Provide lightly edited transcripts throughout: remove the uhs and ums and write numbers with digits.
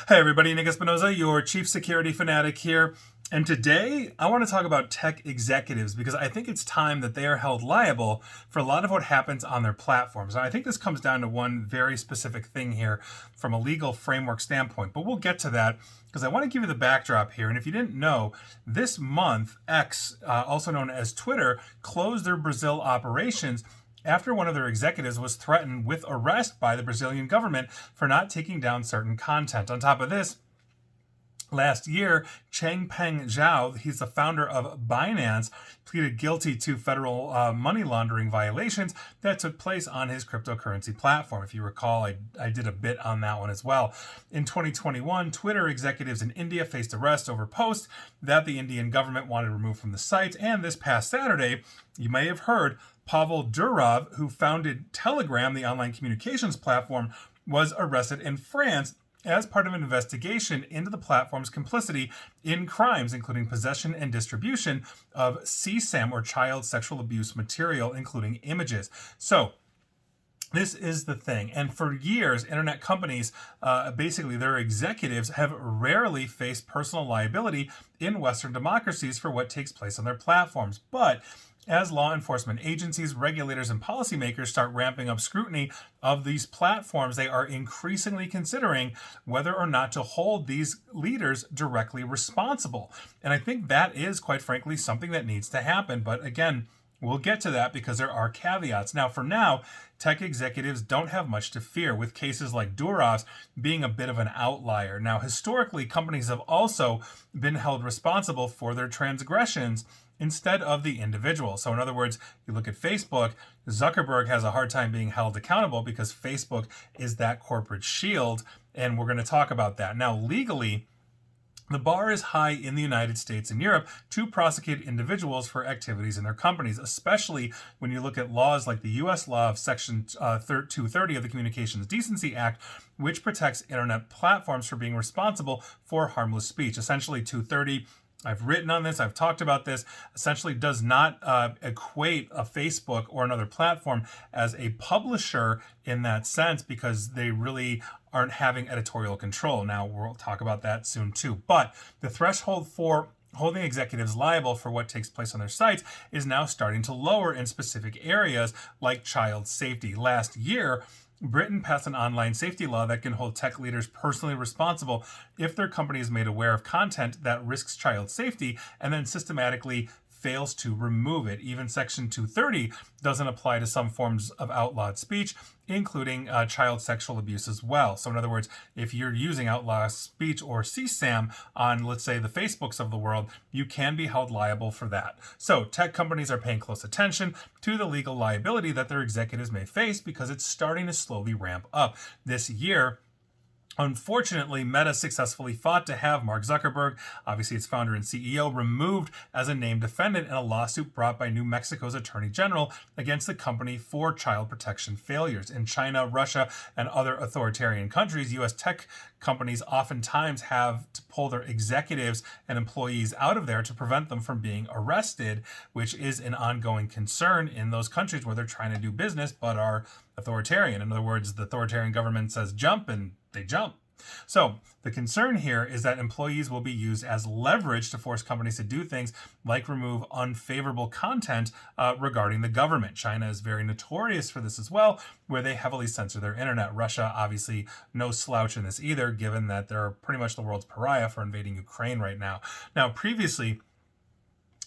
Hey everybody, Nick Espinoza, your chief security fanatic here. And today I want to talk about tech executives because I think it's time that they are held liable for a lot of what happens on their platforms. And I think this comes down to one very specific thing here from a legal framework standpoint, but we'll get to that because I want to give you the backdrop here. And if you didn't know, this month, X, also known as Twitter, closed their Brazil operations after one of their executives was threatened with arrest by the Brazilian government for not taking down certain content. On top of this, last year, Changpeng Zhao, he's the founder of Binance, pleaded guilty to federal money laundering violations that took place on his cryptocurrency platform. If you recall, I did a bit on that one as well. In 2021, Twitter executives in India faced arrest over posts that the Indian government wanted removed from the site. And this past Saturday, you may have heard, Pavel Durov, who founded Telegram, the online communications platform, was arrested in France as part of an investigation into the platform's complicity in crimes, including possession and distribution of CSAM, or child sexual abuse material, including images. So, this is the thing. And for years, internet companies, basically their executives, have rarely faced personal liability in Western democracies for what takes place on their platforms. But as law enforcement agencies, regulators, and policymakers start ramping up scrutiny of these platforms, they are increasingly considering whether or not to hold these leaders directly responsible. And I think that is, quite frankly, something that needs to happen. But again, we'll get to that because there are caveats. Now, for now, tech executives don't have much to fear, with cases like Durov's being a bit of an outlier. Now, historically, companies have also been held responsible for their transgressions instead of the individual. So in other words, you look at Facebook, Zuckerberg has a hard time being held accountable because Facebook is that corporate shield, and we're going to talk about that. Now, legally, the bar is high in the United States and Europe to prosecute individuals for activities in their companies, especially when you look at laws like the U.S. law of Section 230 of the Communications Decency Act, which protects internet platforms for being responsible for harmless speech. Essentially, 230, I've written on this, I've talked about this, essentially does not equate a Facebook or another platform as a publisher in that sense, because they really aren't having editorial control. Now, we'll talk about that soon too. But the threshold for holding executives liable for what takes place on their sites is now starting to lower in specific areas like child safety. Last year, Britain passed an online safety law that can hold tech leaders personally responsible if their company is made aware of content that risks child safety and then systematically fails to remove it. Even Section 230 doesn't apply to some forms of outlawed speech, including child sexual abuse as well. So in other words, if you're using outlawed speech or CSAM on, let's say, the Facebooks of the world, you can be held liable for that. So tech companies are paying close attention to the legal liability that their executives may face because it's starting to slowly ramp up. This year, unfortunately, Meta successfully fought to have Mark Zuckerberg, obviously its founder and CEO, removed as a named defendant in a lawsuit brought by New Mexico's Attorney General against the company for child protection failures. In China, Russia, and other authoritarian countries, U.S. tech companies oftentimes have to pull their executives and employees out of there to prevent them from being arrested, which is an ongoing concern in those countries where they're trying to do business but are authoritarian. In other words, the authoritarian government says jump and they jump. So the concern here is that employees will be used as leverage to force companies to do things like remove unfavorable content regarding the government. China is very notorious for this as well, where they heavily censor their internet. Russia, obviously, no slouch in this either, given that they're pretty much the world's pariah for invading Ukraine right now. Now, previously,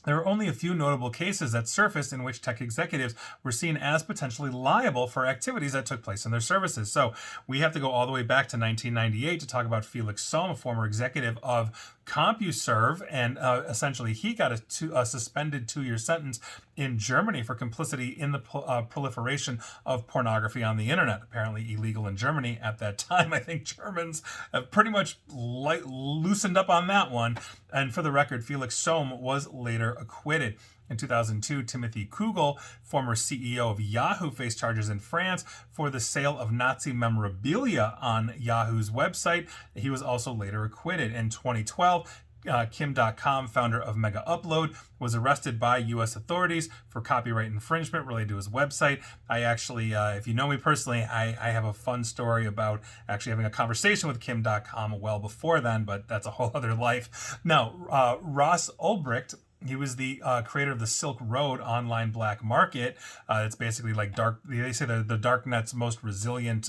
there are only a few notable cases that surfaced in which tech executives were seen as potentially liable for activities that took place in their services. So we have to go all the way back to 1998 to talk about Felix Sohm, a former executive of CompuServe, and essentially he got a suspended 2-year sentence in Germany for complicity in the proliferation of pornography on the internet, apparently illegal in Germany at that time. I think Germans have pretty much loosened up on that one. And for the record, Felix Sohm was later acquitted. In 2002, Timothy Kugel, former CEO of Yahoo, faced charges in France for the sale of Nazi memorabilia on Yahoo's website. He was also later acquitted. In 2012, Kim.com, founder of Mega Upload, was arrested by U.S. authorities for copyright infringement related to his website. I actually, if you know me personally, I have a fun story about actually having a conversation with Kim.com well before then, but that's a whole other life. Now, Ross Ulbricht, he was the creator of the Silk Road online black market. It's basically like they say the darknet's most resilient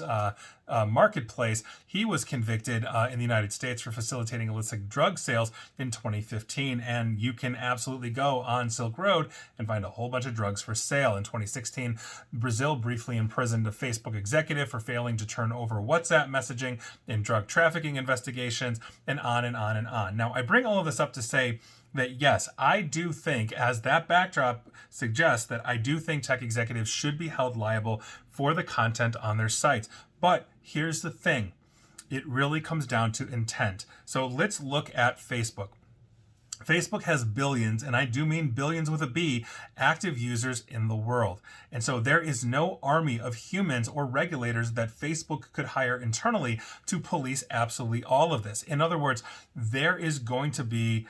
marketplace. He was convicted in the United States for facilitating illicit drug sales in 2015. And you can absolutely go on Silk Road and find a whole bunch of drugs for sale. In 2016, Brazil briefly imprisoned a Facebook executive for failing to turn over WhatsApp messaging in drug trafficking investigations, and on and on and on. Now, I bring all of this up to say that yes, I do think, as that backdrop suggests, that I do think tech executives should be held liable for the content on their sites. But here's the thing. It really comes down to intent. So let's look at Facebook. Facebook has billions, and I do mean billions with a B, active users in the world. And so there is no army of humans or regulators that Facebook could hire internally to police absolutely all of this. In other words, there is going to be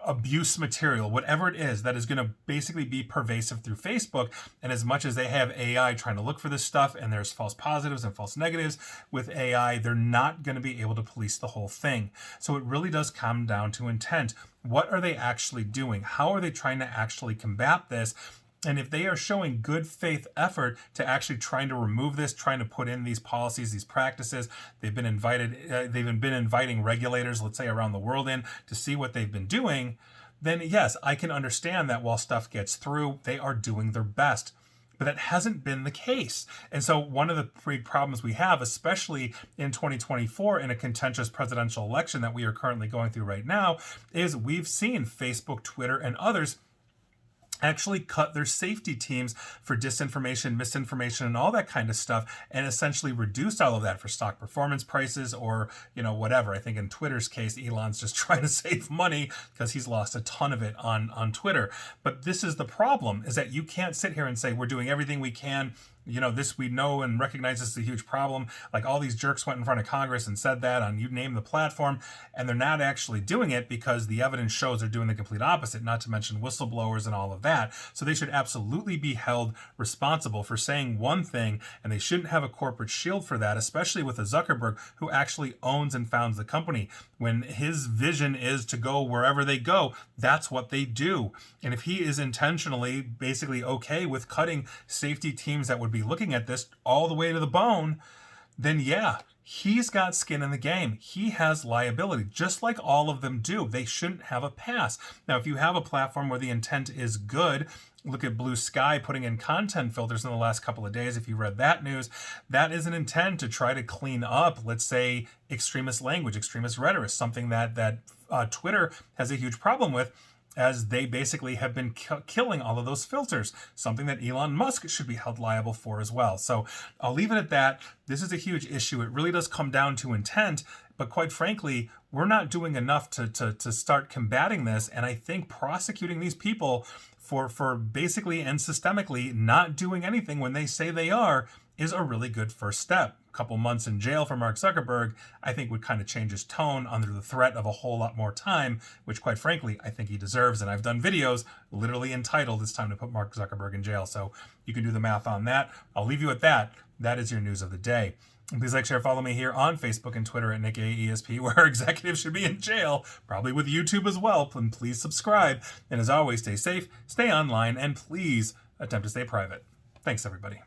abuse material, whatever it is, that is going to basically be pervasive through Facebook. And as much as they have AI trying to look for this stuff, and there's false positives and false negatives with AI, they're not going to be able to police the whole thing. So it really does come down to intent. What are they actually doing? How are they trying to actually combat this? And if they are showing good faith effort to actually trying to remove this, trying to put in these policies, these practices, they've been inviting regulators, let's say around the world, in to see what they've been doing, then yes, I can understand that while stuff gets through, they are doing their best. But that hasn't been the case. And so one of the big problems we have, especially in 2024 in a contentious presidential election that we are currently going through right now, is we've seen Facebook, Twitter, and others actually cut their safety teams for disinformation, misinformation, and all that kind of stuff, and essentially reduced all of that for stock performance prices or, whatever. I think in Twitter's case, Elon's just trying to save money because he's lost a ton of it on Twitter. But this is the problem, is that you can't sit here and say we're doing everything we can. This we know and recognize this is a huge problem. Like all these jerks went in front of Congress and said that on you name the platform, and they're not actually doing it because the evidence shows they're doing the complete opposite, not to mention whistleblowers and all of that. So they should absolutely be held responsible for saying one thing, and they shouldn't have a corporate shield for that, especially with a Zuckerberg who actually owns and founds the company. When his vision is to go wherever they go, that's what they do. And if he is intentionally basically okay with cutting safety teams that would be looking at this all the way to the bone, then yeah, he's got skin in the game. He has liability, just like all of them do. They shouldn't have a pass. Now, if you have a platform where the intent is good, look at Blue Sky putting in content filters in the last couple of days. If you read that news, that is an intent to try to clean up, let's say, extremist language, extremist rhetoric, something that Twitter has a huge problem with, as they basically have been killing all of those filters, something that Elon Musk should be held liable for as well. So I'll leave it at that. This is a huge issue. It really does come down to intent, but quite frankly, we're not doing enough to start combating this. And I think prosecuting these people for basically and systemically not doing anything when they say they are is a really good first step. A couple months in jail for Mark Zuckerberg, I think, would kind of change his tone under the threat of a whole lot more time, which quite frankly, I think he deserves. And I've done videos literally entitled "It's Time to Put Mark Zuckerberg in Jail." So you can do the math on that. I'll leave you at that. That is your news of the day. And please like, share, follow me here on Facebook and Twitter at NickAESP, where executives should be in jail, probably with YouTube as well. And please subscribe. And as always, stay safe, stay online, and please attempt to stay private. Thanks, everybody.